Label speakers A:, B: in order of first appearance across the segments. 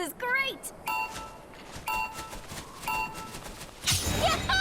A: is great! Yah-ha!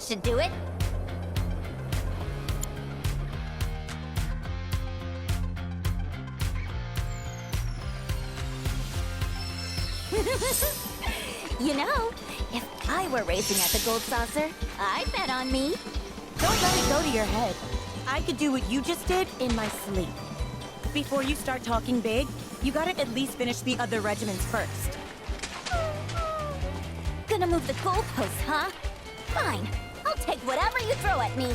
A: Should do it. You know, if I were racing at the gold saucer, I'd bet on me.
B: Don't let it go to your head. I could do what you just did in my sleep. Before you start talking big, you gotta at least finish the other regiments first.
A: Gonna move the goalposts, huh? Fine. I'll take whatever you throw at me.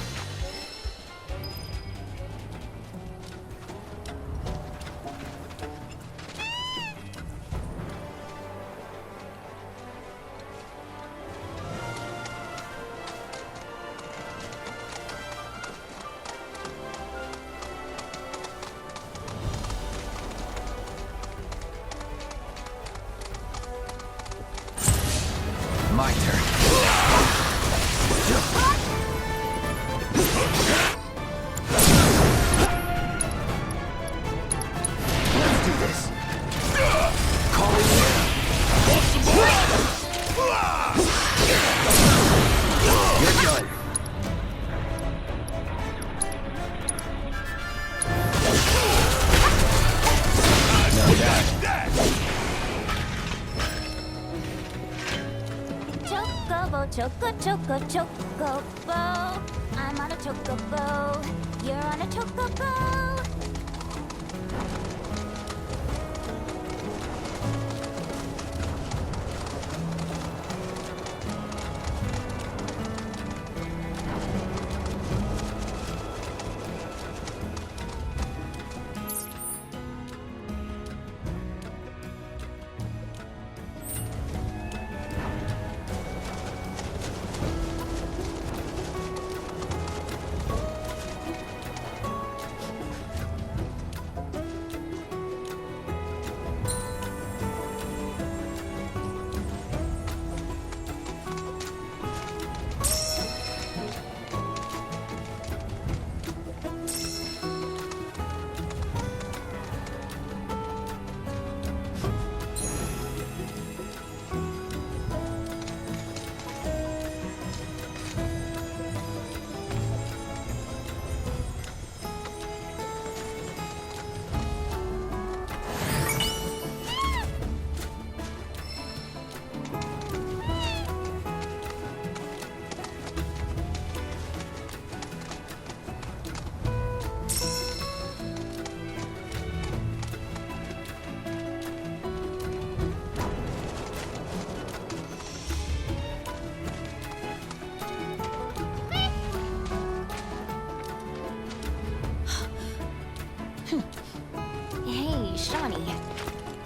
C: My turn. Let's do this. Calling in. You're done. No doubt.
A: Choco, chocobo. I'm on a chocobo. You're on a chocobo.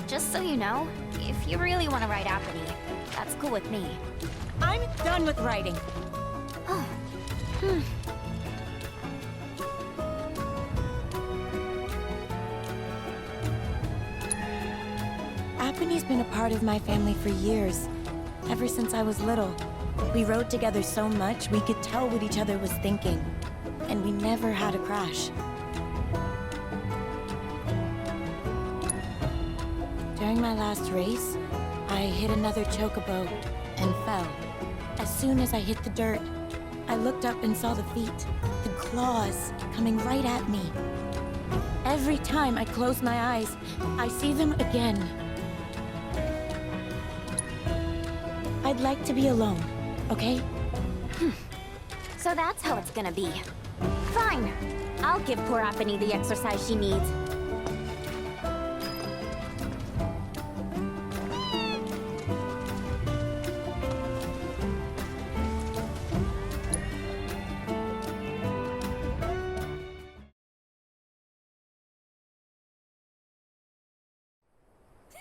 A: Just so you know, if you really want to ride Accompany, that's cool with me.
B: I'm done with writing.
A: Oh.
B: Accompany's been a part of my family for years, ever since I was little. We rode together so much, we could tell what each other was thinking. And we never had a crash. During my last race, I hit another chocobo and fell. As soon as I hit the dirt, I looked up and saw the feet, the claws, coming right at me. Every time I close my eyes, I see them again. I'd like to be alone, okay?
A: So that's how it's gonna be. Fine. I'll give poor Appanee the exercise she needs.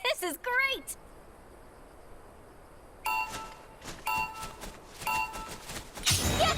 A: This is great! Yeah!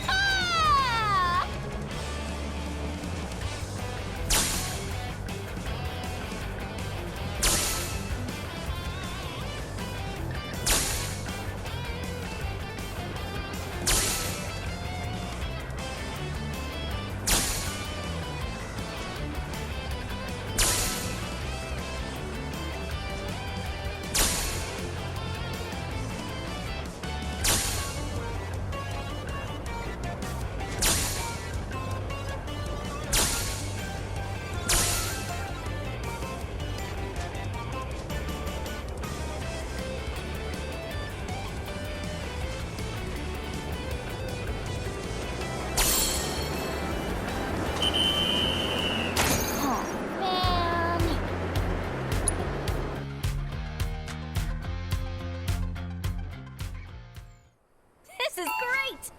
A: This is great!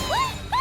A: Woohoo!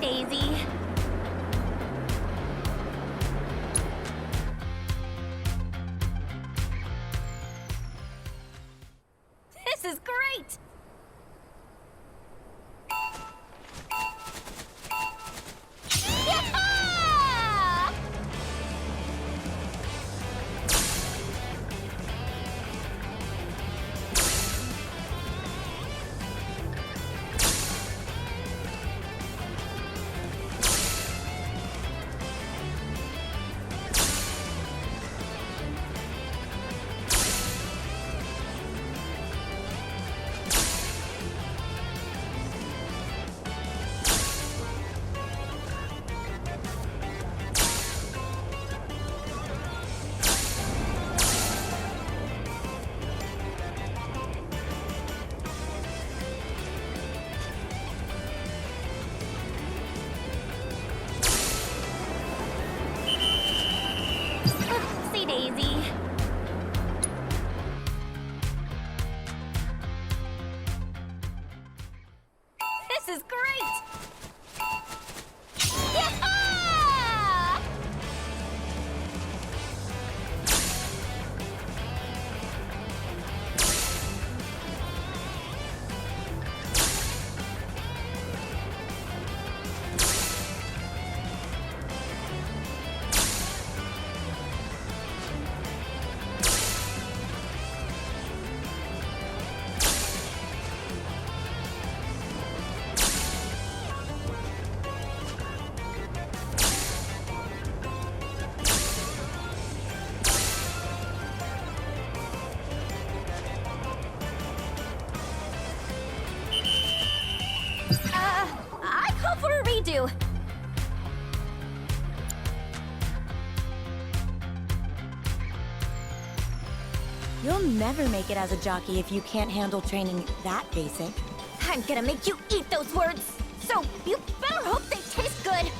A: Daisy. This is great! Yeah! Daisy. This is great! Yeah! I call for a redo.
B: You'll never make it as a jockey if you can't handle training that basic.
A: I'm gonna make you eat those words! So, you better hope they taste good!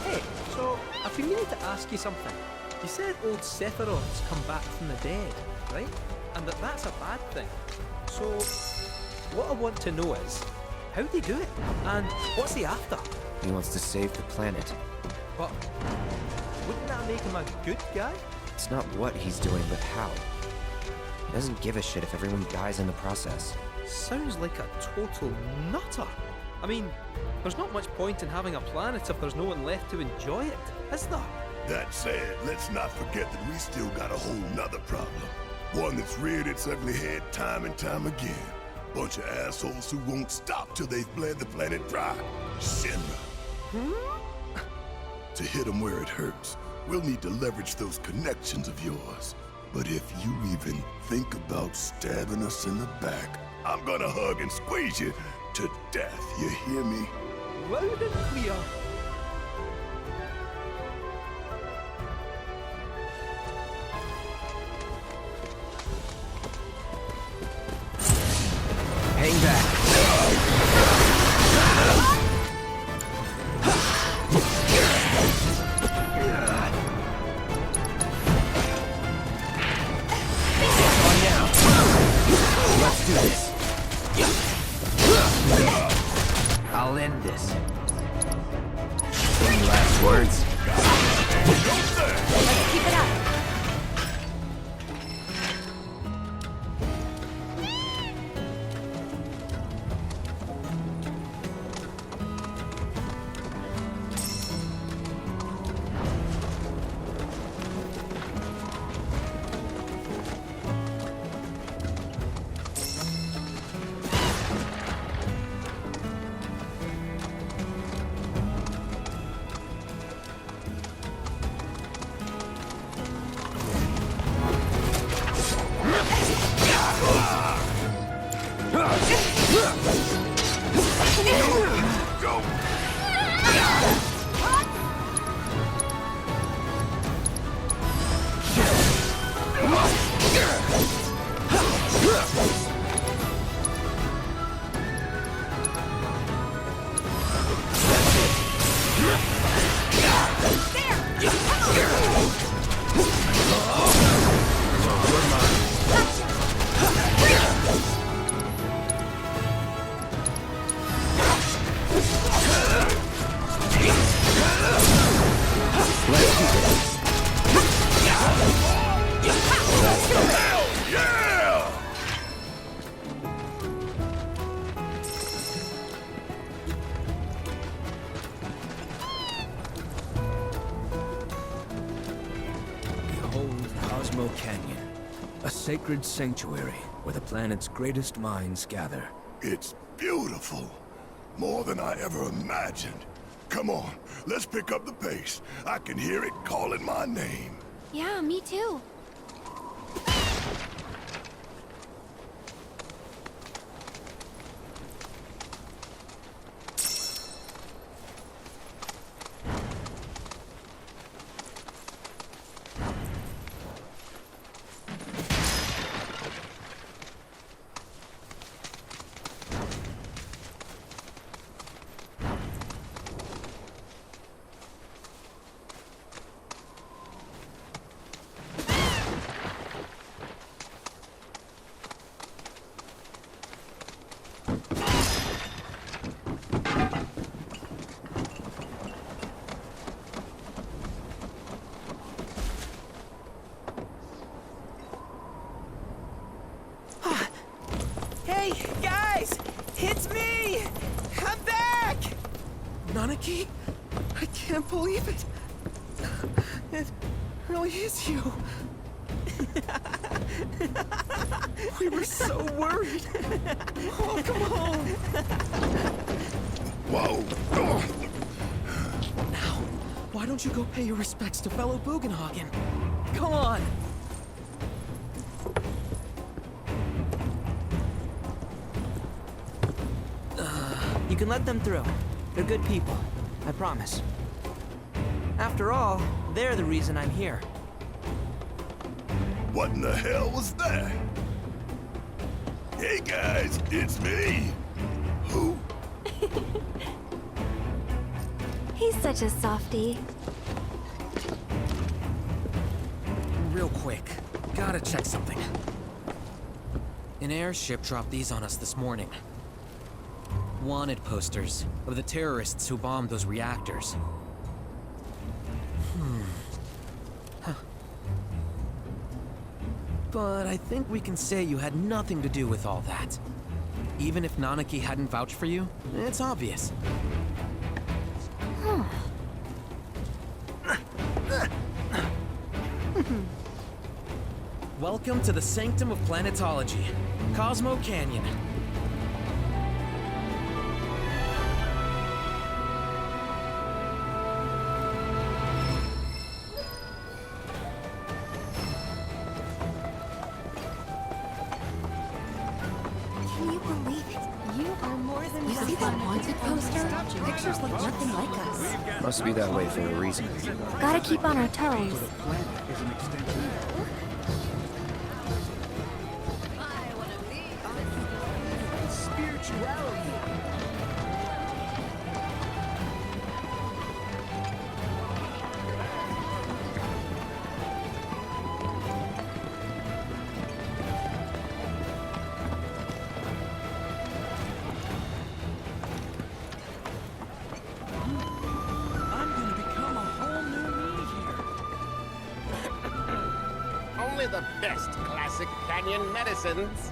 D: Hey, so I've been meaning to ask you something. You said old Sephiroth's come back from the dead, right? And that's a bad thing. So, what I want to know is, how'd he do it? And what's he after?
C: He wants to save the planet.
D: But wouldn't that make him a good guy?
C: It's not what he's doing, but how. He doesn't give a shit if everyone dies in the process.
D: Sounds like a total nutter. I mean, there's not much point in having a planet if there's no one left to enjoy it, is there?
E: That said, let's not forget that we still got a whole nother problem. One that's reared its ugly head time and time again. Bunch of assholes who won't stop till they've bled the planet dry. Shinra. To hit them where it hurts, we'll need to leverage those connections of yours. But if you even think about stabbing us in the back, I'm gonna hug and squeeze you to death, you hear me?
D: Loud and clear.
C: Hang back. On now. Let's do this. I'll end this. Any last words?
A: Let's keep it up!
F: Canyon, a sacred sanctuary where the planet's greatest minds gather.
E: It's beautiful. More than I ever imagined. Come on, let's pick up the pace. I can hear it calling my name.
A: Yeah, me too.
F: Hey, guys! It's me! I'm back! Nanaki? I can't believe it! It really is you! We were so worried! Oh, come home!
E: Whoa!
F: Now, why don't you go pay your respects to fellow Bugenhagen? Come on!
G: You can let them through. They're good people. I promise. After all, they're the reason I'm here.
E: What in the hell was that? Hey guys, it's me. Who?
A: He's such a softie.
G: Real quick, gotta check something. An airship dropped these on us this morning. Wanted posters of the terrorists who bombed those reactors. But I think we can say you had nothing to do with all that. Even if Nanaki hadn't vouched for you, it's obvious. Welcome to the sanctum of Planetology, Cosmo Canyon.
A: Can you believe it? You are more than
B: You see that wanted poster? Pictures look nothing like us.
C: Must be that way for a reason.
A: Gotta keep on our toes.
H: Only the best classic canyon medicines.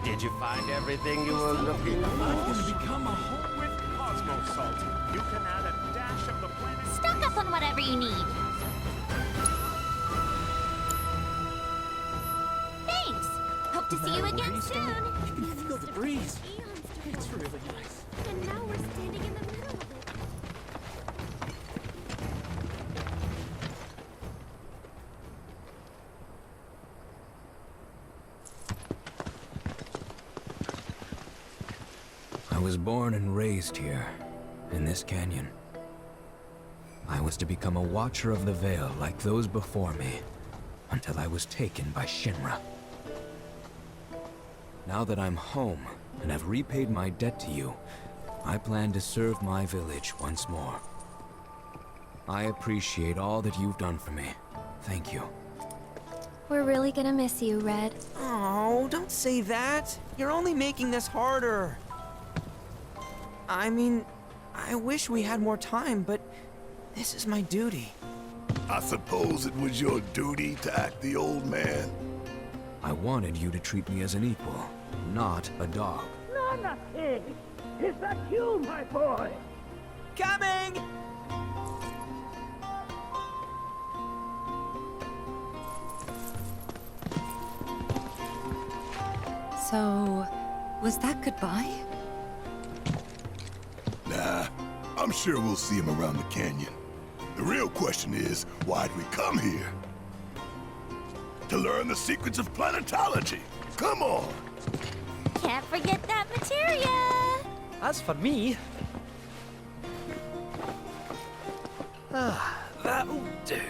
H: Did you find everything you were looking for?
I: I'm gonna become a whole with Cosmo Salt. You can add a dash of the planet.
A: Stock up on whatever you need. Thanks. Hope to see you again soon.
G: You can feel the breeze. It's really nice.
A: And now we're standing in the middle of it.
F: I was born and raised here, in this canyon. I was to become a watcher of the Veil like those before me, until I was taken by Shinra. Now that I'm home, and have repaid my debt to you, I plan to serve my village once more. I appreciate all that you've done for me. Thank you.
A: We're really gonna miss you, Red.
G: Oh, don't say that. You're only making this harder. I mean, I wish we had more time, but this is my duty.
E: I suppose it was your duty to act the old man.
F: I wanted you to treat me as an equal, not a dog.
I: Nanaki! Is that you, my boy?
G: Coming!
B: So, was that goodbye?
E: Nah, I'm sure we'll see him around the canyon. The real question is, why'd we come here? To learn the secrets of planetology. Come on!
A: Can't forget that materia.
D: As for me... that'll do.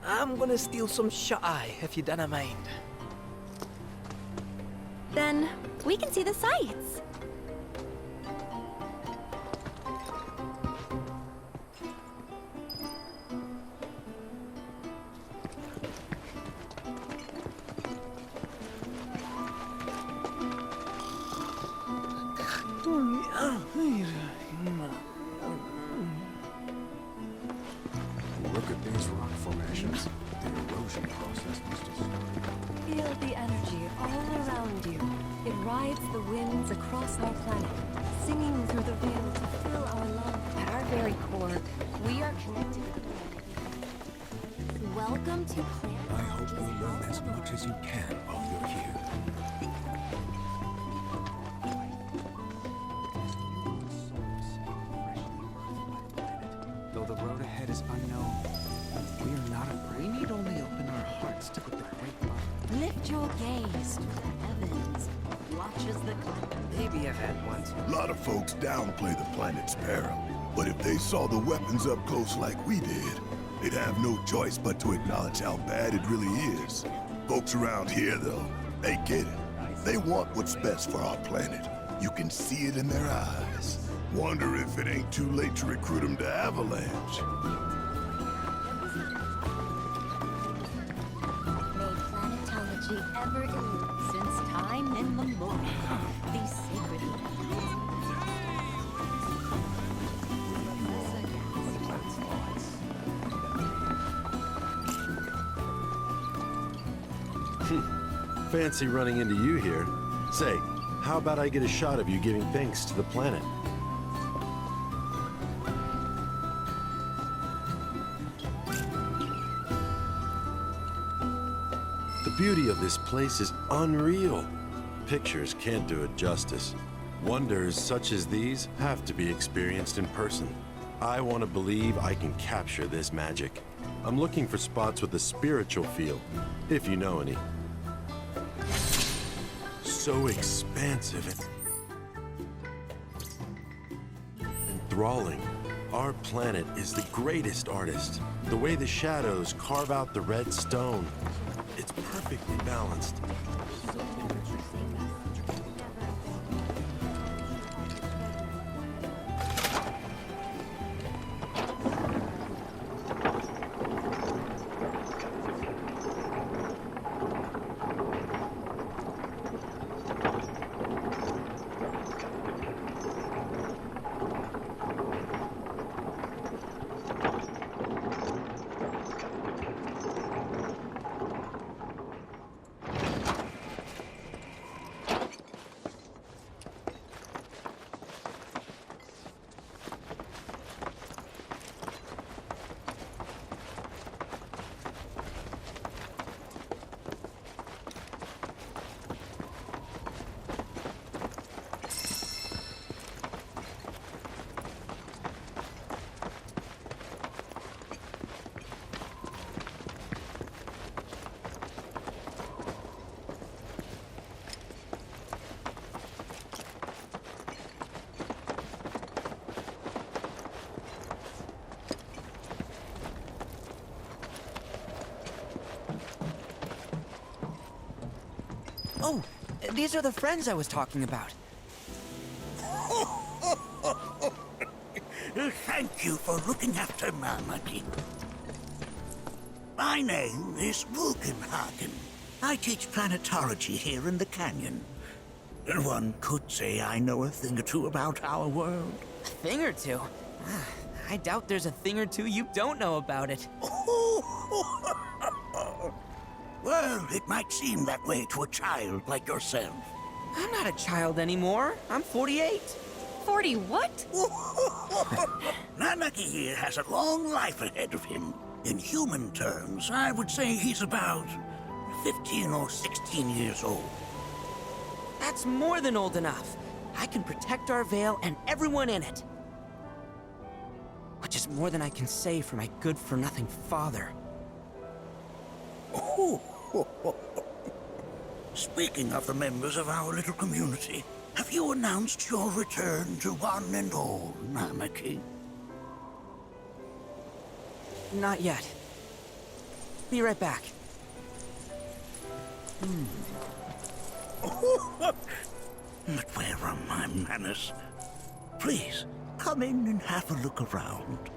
D: I'm gonna steal some shut-eye, if you don't mind.
A: Then we can see the sights.
I: Look at these rock formations. The erosion process must have started.
J: Feel the energy all around you. It rides the winds across our planet, singing through the veil to fill our lungs. At our very core, we are connected.
A: Welcome to
I: I hope
A: Planetology's
I: you'll learn
A: House
I: as
A: of
I: much as you can while you're
F: here.
K: Though the road ahead is unknown, we are not afraid. We need only open our hearts to what the great love.
J: Lift your gaze to the heavens. Watch as the
K: Maybe I've had one too.
E: A lot of folks downplay the planet's peril, but if they saw the weapons up close like we did, they'd have no choice but to acknowledge how bad it really is. Folks around here, though, they get it. They want what's best for our planet. You can see it in their eyes. Wonder if it ain't too late to recruit them to Avalanche.
J: May planetology ever elude since time immemorial. These sacred
L: Fancy running into you here. Say, how about I get a shot of you giving thanks to the planet? The beauty of this place is unreal. Pictures can't do it justice. Wonders such as these have to be experienced in person. I want to believe I can capture this magic. I'm looking for spots with a spiritual feel, if you know any. So expansive and enthralling. Our planet is the greatest artist. The way the shadows carve out the red stone, it's perfectly balanced.
K: Oh, these are the friends I was talking about.
M: Thank you for looking after Marmaduke. My name is Wogenhagen. I teach planetology here in the canyon. One could say I know a thing or two about our world.
K: A thing or two? I doubt there's a thing or two you don't know about it.
M: Well, it might seem that way to a child like yourself.
K: I'm not a child anymore. I'm 48.
J: 40 what?
M: Nanaki here has a long life ahead of him. In human terms, I would say he's about 15 or 16 years old.
K: That's more than old enough. I can protect our Veil and everyone in it. Which is more than I can say for my good-for-nothing father.
M: Speaking of the members of our little community, have you announced your return to one and all, Namaki?
K: Not yet. Be right back.
M: But where are my manners? Please, come in and have a look around.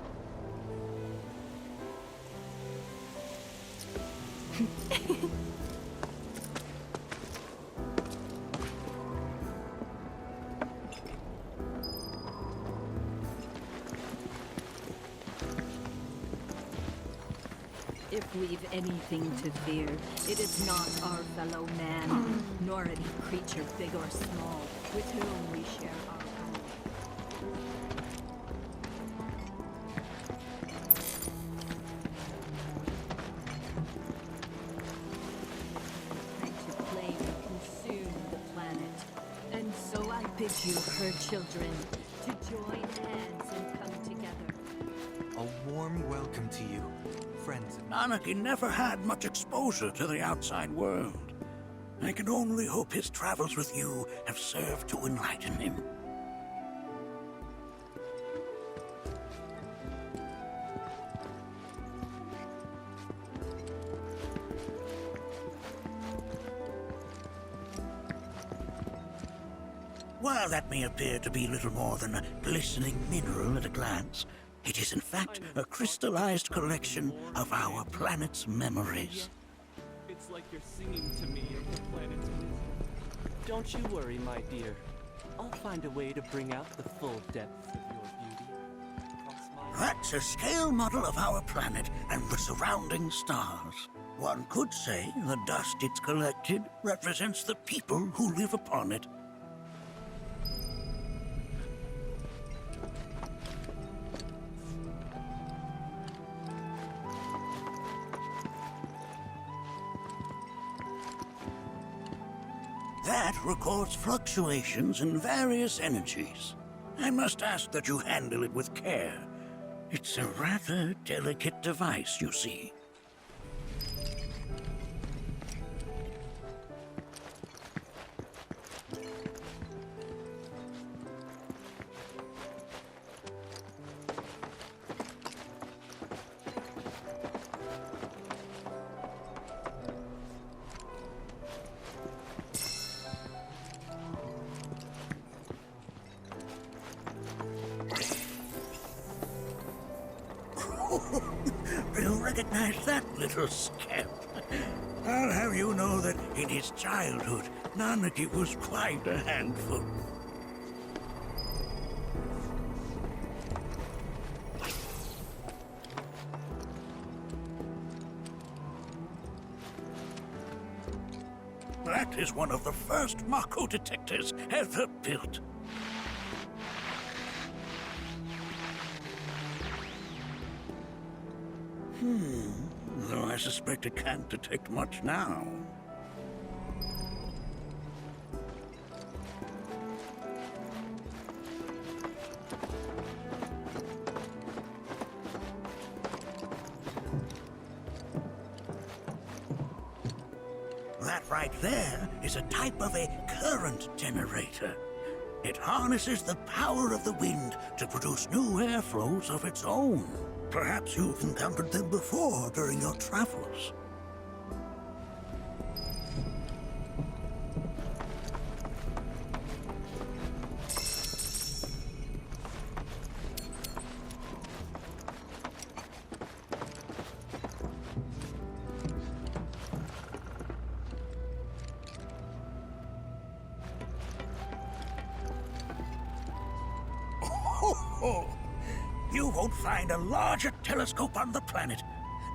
N: If we've anything to fear, it is not our fellow man, nor any creature big or small, with whom we share our home. And to play bid you, her children, to join hands and come together.
O: A warm welcome to you, friends.
M: Anarchy never had much exposure to the outside world. I can only hope his travels with you have served to enlighten him. While that may appear to be little more than a glistening mineral at a glance, it is in fact a crystallized collection of our planet's memories.
P: It's like you're singing to me of the planet's wisdom. Don't you worry, my dear. I'll find a way to bring out the full depth of your beauty.
M: That's a scale model of our planet and the surrounding stars. One could say the dust it's collected represents the people who live upon it. That records fluctuations in various energies. I must ask that you handle it with care. It's a rather delicate device, you see. You recognize that little scamp? I'll have you know that in his childhood, Nanaki was quite a handful. That is one of the first Mako detectors ever built. Though I suspect it can't detect much now. That right there is a type of a current generator. It harnesses the power of the wind to produce new airflows of its own. Perhaps you've encountered them before during your travels. You won't find a larger telescope on the planet.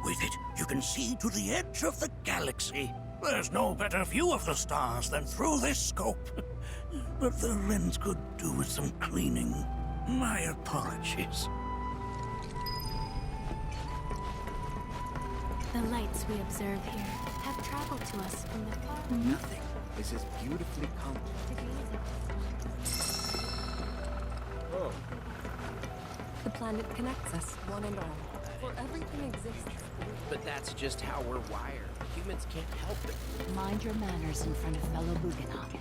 M: With it, you can see to the edge of the galaxy. There's no better view of the stars than through this scope. But the lens could do with some cleaning. My apologies.
B: The lights we observe here have traveled to us from the far.
O: Nothing is as beautifully complex.
P: Oh.
J: The planet connects us, one and all. For everything exists.
K: But that's just how we're wired. Humans can't help it.
B: Mind your manners in front of fellow Bugenhagen.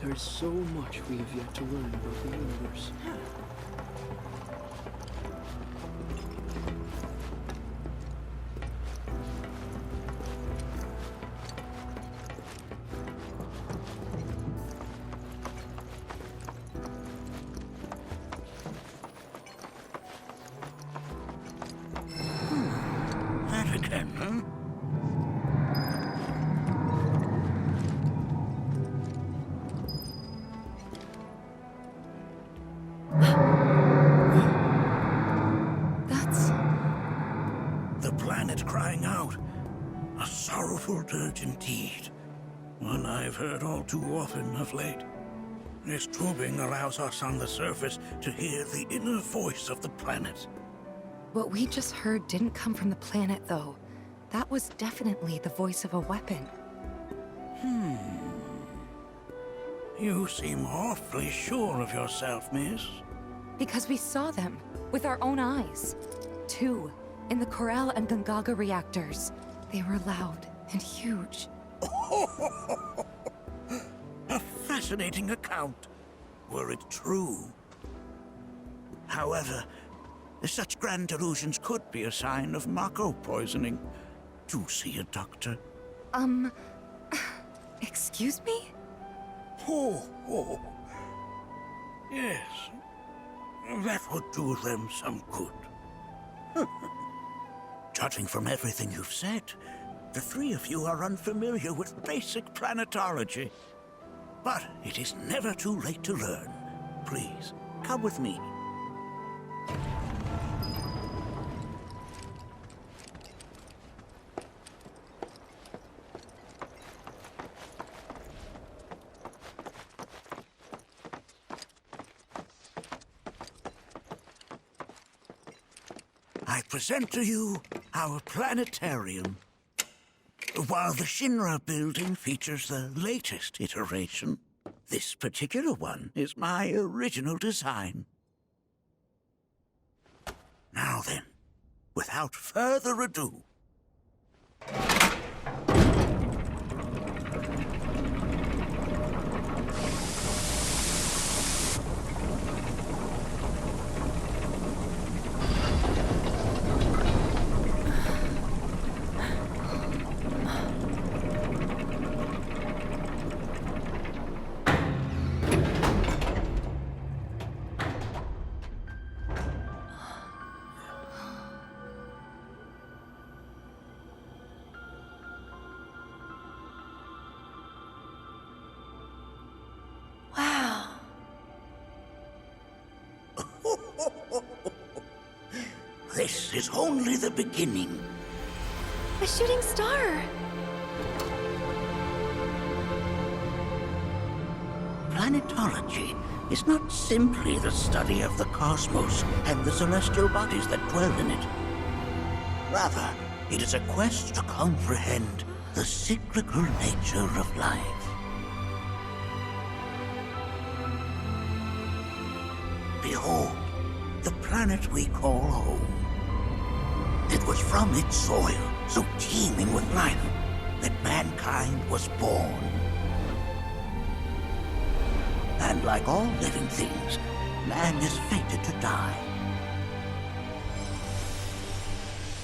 P: There's so much we have yet to learn about the universe.
M: That again, huh?
J: That's
M: the planet crying out. A sorrowful dirge indeed. One I've heard all too often of late. This tubing allows us on the surface to hear the inner voice of the planet.
J: What we just heard didn't come from the planet, though. That was definitely the voice of a weapon.
M: You seem awfully sure of yourself, miss.
J: Because we saw them, with our own eyes. 2, in the Corral and Gungaga reactors. They were loud and huge.
M: A fascinating account, were it true. However, such grand delusions could be a sign of Mako poisoning. Do see a doctor.
J: Excuse me?
M: Oh. Yes. That would do them some good. Judging from everything you've said, the 3 of you are unfamiliar with basic planetology. But it is never too late to learn. Please, come with me. I present to you our planetarium. While the Shinra building features the latest iteration, this particular one is my original design. Now then, without further ado, this is only the beginning.
J: A shooting star!
M: Planetology is not simply the study of the cosmos and the celestial bodies that dwell in it. Rather, it is a quest to comprehend the cyclical nature of life. Behold, the planet we call home. It was from its soil, so teeming with life, that mankind was born. And like all living things, man is fated to die.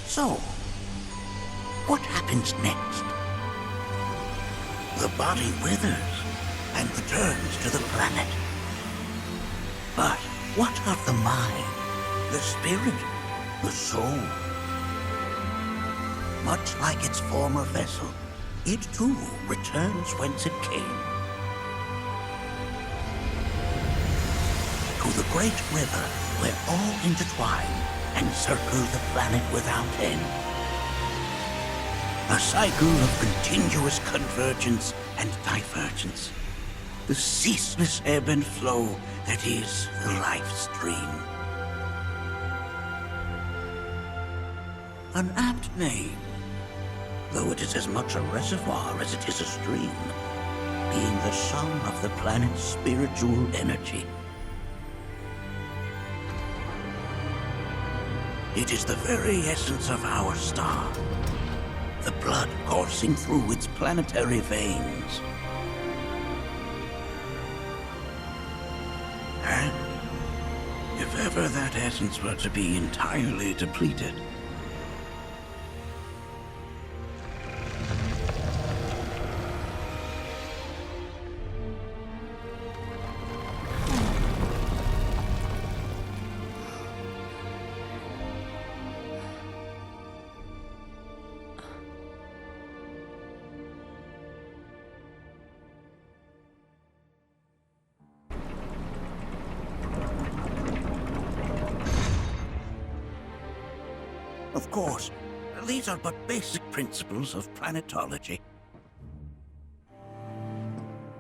M: So, what happens next? The body withers and returns to the planet. But what of the mind, the spirit, the soul? Much like its former vessel, it too returns whence it came. To the great river where all intertwine and circle the planet without end. A cycle of continuous convergence and divergence. The ceaseless ebb and flow that is the life stream. An apt name, though it is as much a reservoir as it is a stream, being the sum of the planet's spiritual energy. It is the very essence of our star, the blood coursing through its planetary veins. And if ever that essence were to be entirely depleted, of course, these are but basic principles of planetology.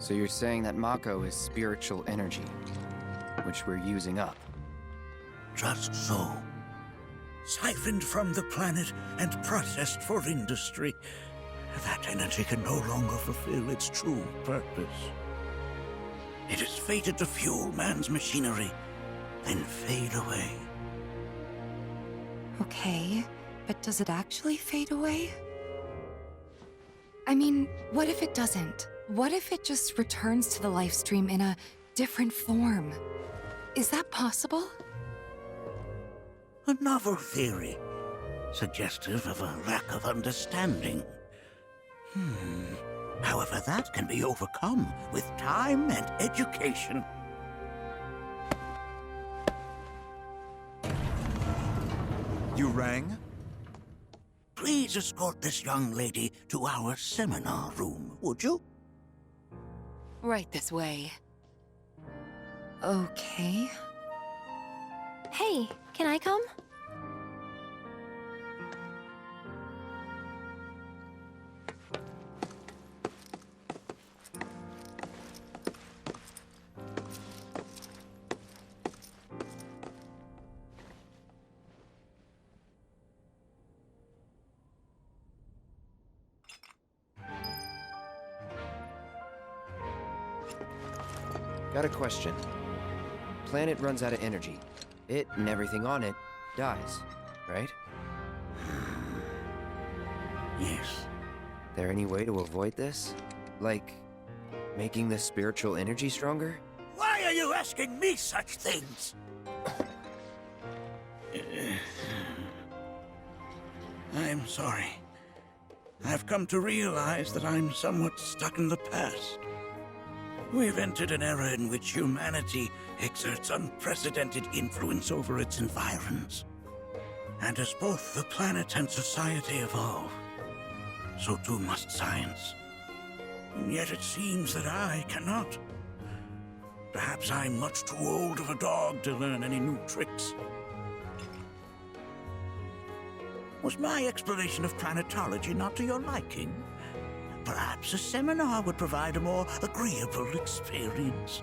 C: So you're saying that Mako is spiritual energy, which we're using up?
M: Just so. Siphoned from the planet and processed for industry. That energy can no longer fulfill its true purpose. It is fated to fuel man's machinery, then fade away.
Q: Okay, but does it actually fade away? I mean, what if it doesn't? What if it just returns to the life stream in a different form? Is that possible?
M: A novel theory, suggestive of a lack of understanding. However, that can be overcome with time and education.
O: You rang?
M: Please escort this young lady to our seminar room, would you?
Q: Right this way. Okay.
A: Hey, can I come?
C: Got a question. Planet runs out of energy. It and everything on it dies, right?
M: Yes.
C: There any way to avoid this? Like, making the spiritual energy stronger?
M: Why are you asking me such things? I'm sorry. I've come to realize that I'm somewhat stuck in the past. We've entered an era in which humanity exerts unprecedented influence over its environs. And as both the planet and society evolve, so too must science. And yet it seems that I cannot. Perhaps I'm much too old of a dog to learn any new tricks. Was my explanation of planetology not to your liking? Perhaps a seminar would provide a more agreeable experience.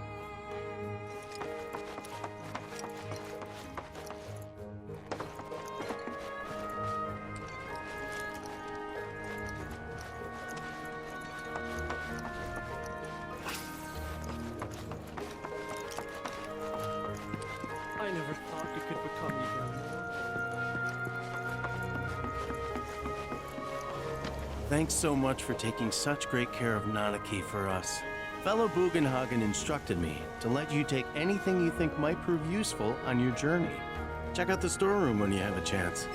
P: I never thought it could become even more.
R: Thanks so much for taking such great care of Nanaki for us. Fellow Bugenhagen instructed me to let you take anything you think might prove useful on your journey. Check out the storeroom when you have a chance.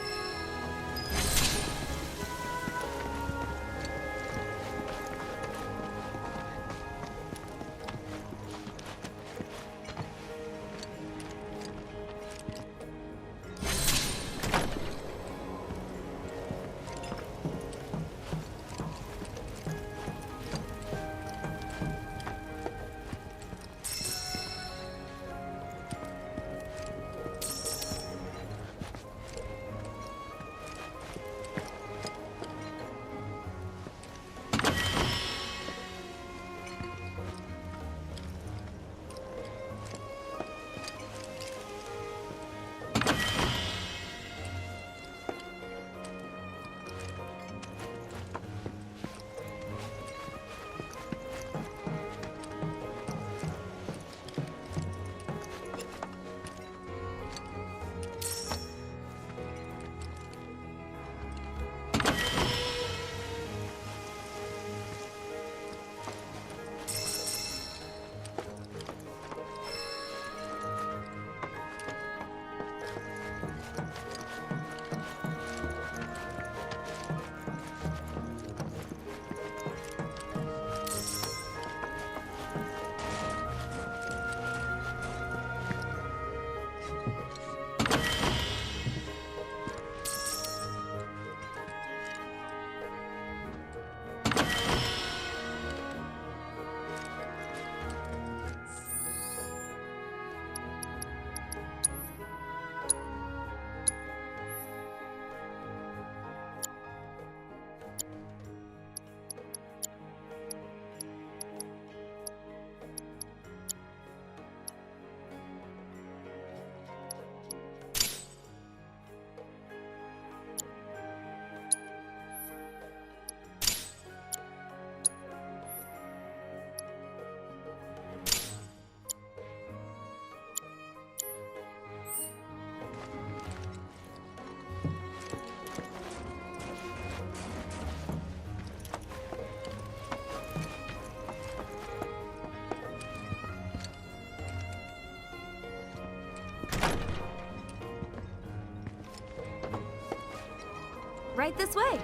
A: Right this way.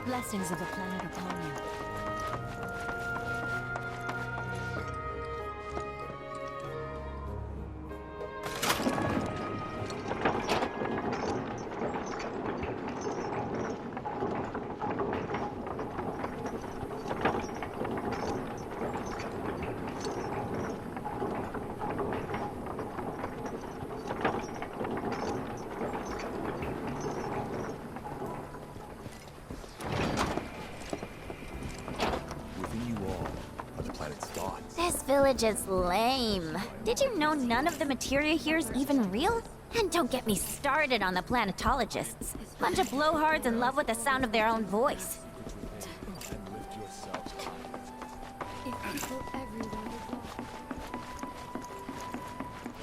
B: Blessings of the planet upon you.
A: This village is lame. Did you know none of the materia here is even real? And don't get me started on the planetologists. Bunch of blowhards in love with the sound of their own voice.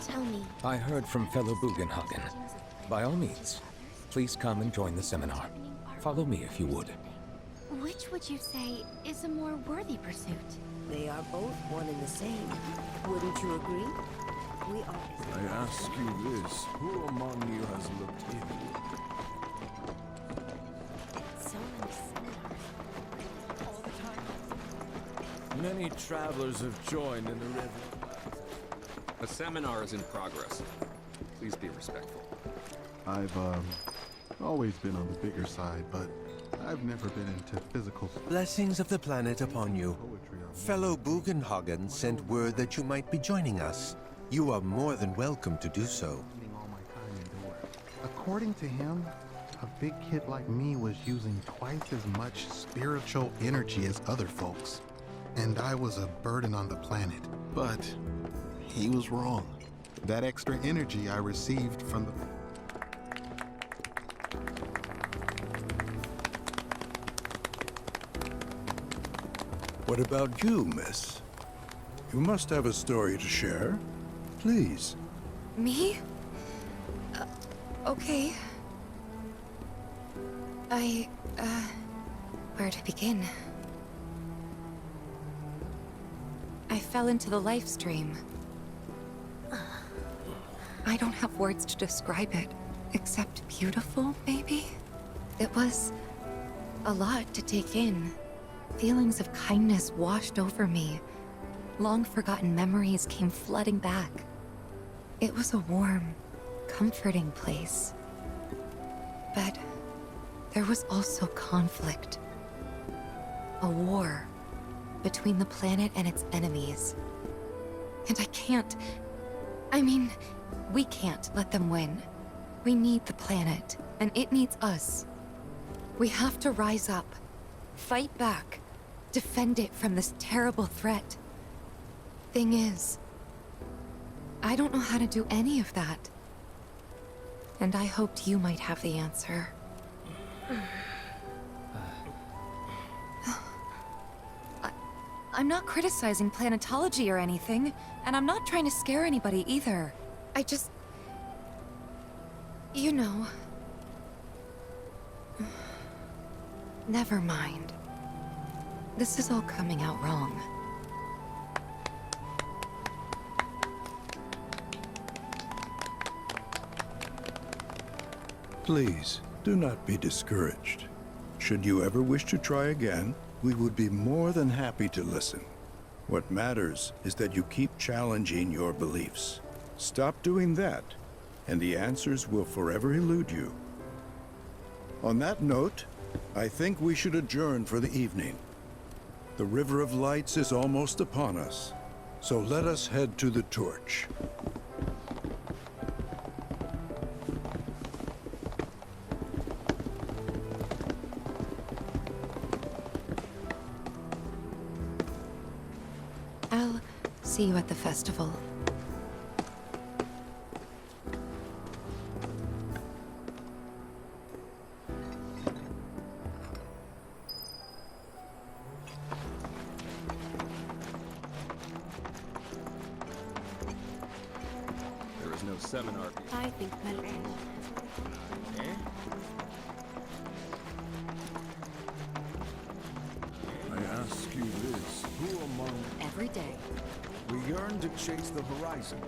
Q: Tell me,
F: I heard from fellow Bugenhagen. By all means, please come and join the seminar. Follow me if you would.
Q: which would you say is a more worthy pursuit?
S: They are both one and the same. Wouldn't you agree? We are.
I: I ask you this, who among you has looked in?
S: So many seminars. All the time.
I: Many travelers have joined in the river.
T: A seminar is in progress. Please be respectful.
U: I've, always been on the bigger side, but I've never been into physical...
V: Blessings of the planet upon you. Fellow Bugenhagen sent word that you might be joining us. You are more than welcome to do so.
U: According to him, a big kid like me was using twice as much spiritual energy as other folks. And I was a burden on the planet. But he was wrong. That extra energy I received from the...
W: What about you, miss? You must have a story to share. Please.
Q: Me? Okay. Where to begin? I fell into the life stream. I don't have words to describe it, except beautiful, maybe? It was a lot to take in. Feelings of kindness washed over me. Long-forgotten memories came flooding back. It was a warm, comforting place. But there was also conflict. A war between the planet and its enemies. And we can't let them win. We need the planet, and it needs us. We have to rise up, fight back, defend it from this terrible threat. Thing is, I don't know how to do any of that. And I hoped you might have the answer. I'm not criticizing Planetology or anything, and I'm not trying to scare anybody either. I just... You know... Never mind. This is all coming out wrong.
W: Please, do not be discouraged. Should you ever wish to try again, we would be more than happy to listen. What matters is that you keep challenging your beliefs. Stop doing that, and the answers will forever elude you. On that note, I think we should adjourn for the evening. The River of Lights is almost upon us, so let us head to the torch.
Q: I'll see you at the festival.
T: seminar be?
J: I think meditation.
I: I ask you this, who among...
J: Every day.
I: We yearn to chase the horizon.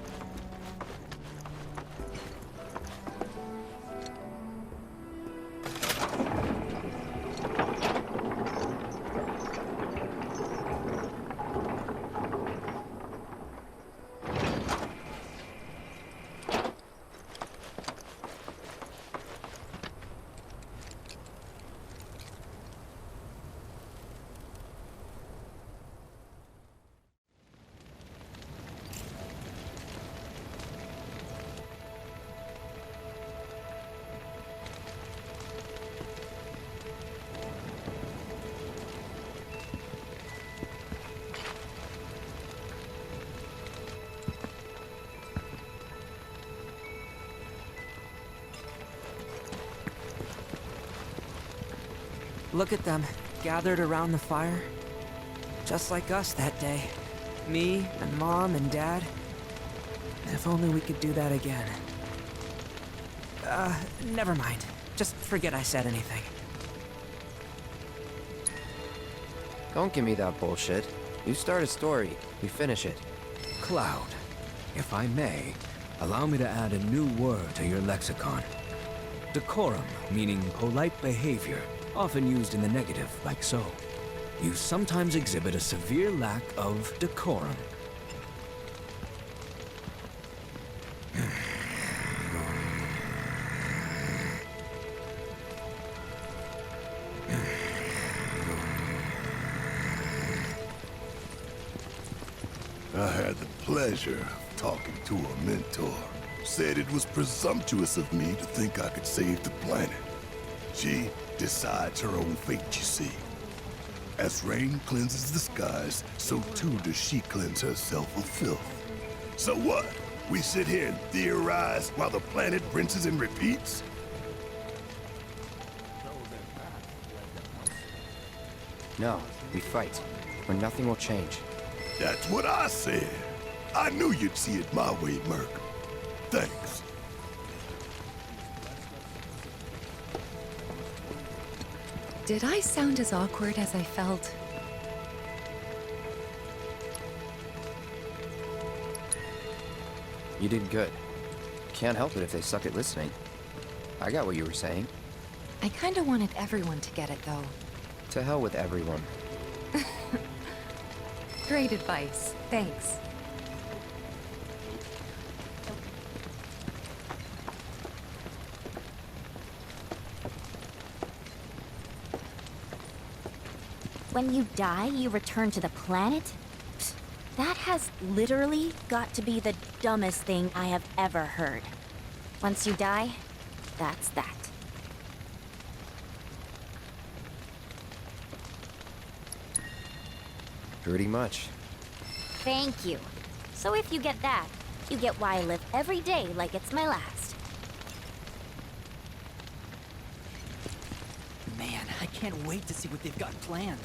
K: Look at them, gathered around the fire. Just like us that day. Me and Mom and Dad. If only we could do that again. Never mind. Just forget I said anything.
C: Don't give me that bullshit. You start a story, we finish it.
F: Cloud, if I may, allow me to add a new word to your lexicon. Decorum, meaning polite behavior, often used in the negative, like so. You sometimes exhibit a severe lack of decorum.
E: I had the pleasure of talking to a mentor. Said it was presumptuous of me to think I could save the planet. She decides her own fate, you see. As rain cleanses the skies, so too does she cleanse herself of filth. So what? We sit here and theorize while the planet rinses and repeats?
C: No, we fight, or nothing will change.
E: That's what I said. I knew you'd see it my way, Merc. Thanks.
Q: Did I sound as awkward as I felt?
C: You did good. Can't help it if they suck at listening. I got what you were saying.
Q: I kinda wanted everyone to get it, though.
C: To hell with everyone.
Q: Great advice. Thanks.
A: When you die, you return to the planet? Psst, that has literally got to be the dumbest thing I have ever heard. Once you die, that's that.
C: Pretty much.
A: Thank you. So if you get that, you get why I live every day like it's my last.
D: Man, I can't wait to see what they've got planned.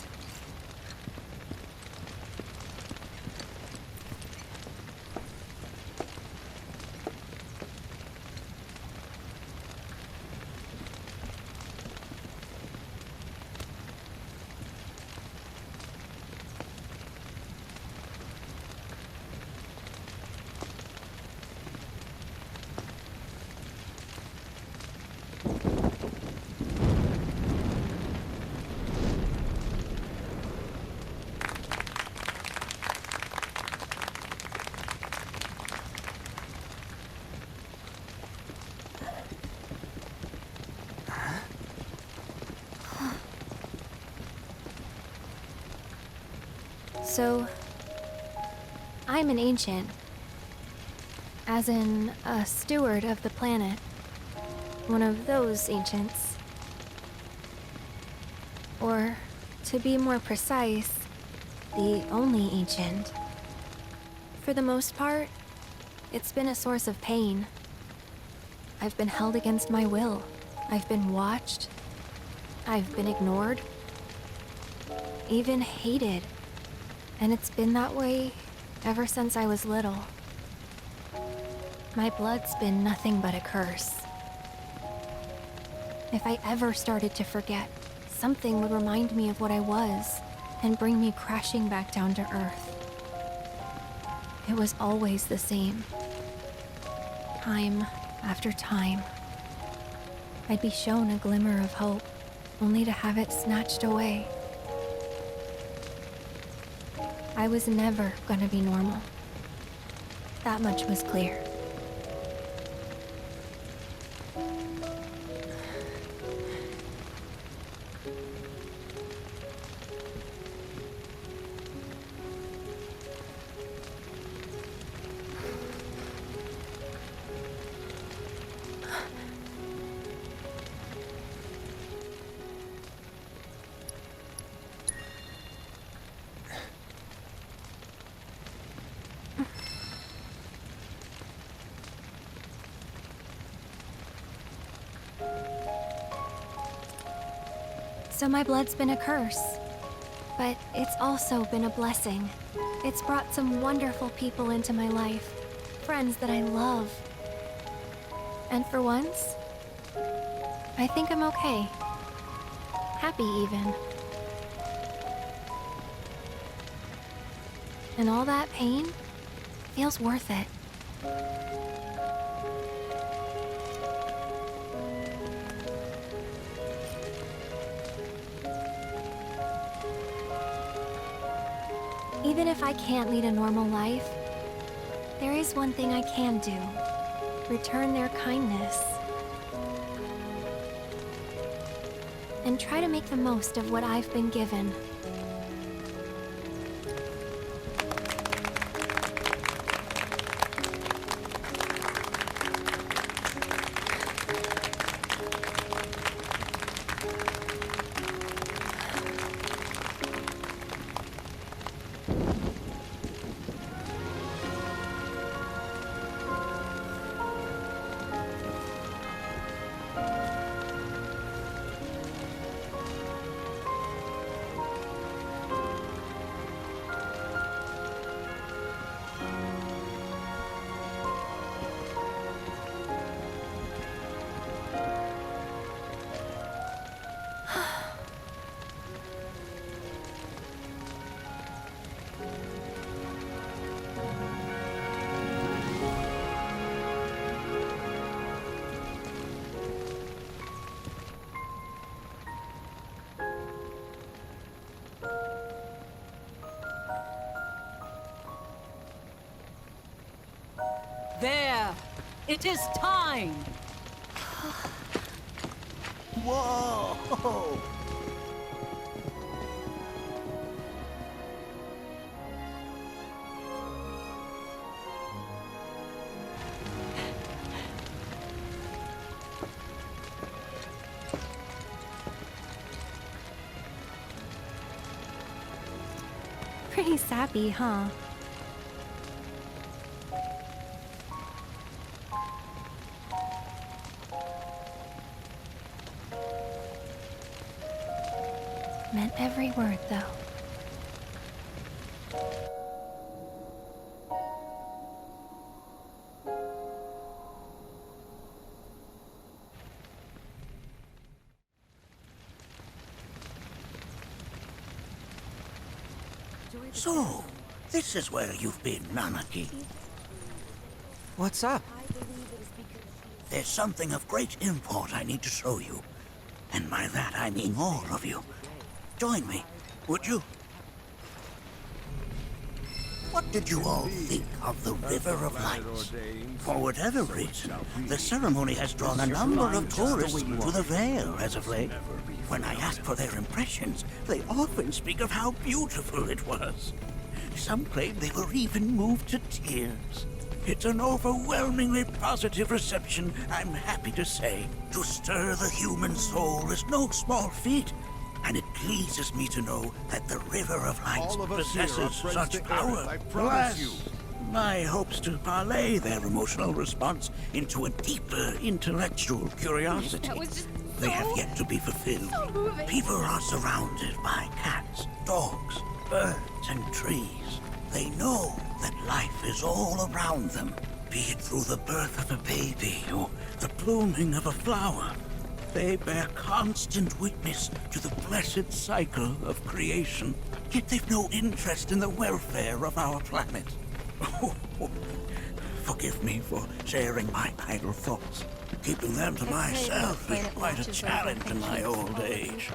G: So, I'm an ancient. As in, a steward of the planet. One of those ancients. Or, to be more precise, the only ancient. For the most part, it's been a source of pain. I've been held against my will. I've been watched. I've been ignored. Even hated. And it's been that way ever since I was little. My blood's been nothing but a curse. If I ever started to forget, something would remind me of what I was and bring me crashing back down to Earth. It was always the same. Time after time. I'd be shown a glimmer of hope, only to have it snatched away. I was never gonna be normal. That much was clear. So my blood's been a curse, but it's also been a blessing. It's brought some wonderful people into my life, friends that I love. And for once, I think I'm okay. Happy even. And all that pain feels worth it. Even if I can't lead a normal life, there is one thing I can do. Return their kindness. And try to make the most of what I've been given.
H: There! It is time!
M: Whoa!
G: Pretty sappy, huh? Meant every word, though.
M: So, this is where you've been, Nanaki.
K: What's up?
M: There's something of great import I need to show you. And by that I mean all of you. Join me, would you? What did you all think of the River of Lights? For whatever reason, the ceremony has drawn a number of tourists to the Vale as of late. When I ask for their impressions, they often speak of how beautiful it was. Some claim they were even moved to tears. It's an overwhelmingly positive reception, I'm happy to say. To stir the human soul is no small feat, and it pleases me to know that the River of Lights possesses such power. Alas, my hopes to parlay their emotional response into a deeper intellectual curiosity. They have yet to be fulfilled. People are surrounded by cats, dogs, birds, and trees. They know that life is all around them, be it through the birth of a baby or the blooming of a flower. They bear constant witness to the blessed cycle of creation, yet they've no interest in the welfare of our planet. Forgive me for sharing my idle thoughts. Keeping them to myself is quite a challenge in my old age.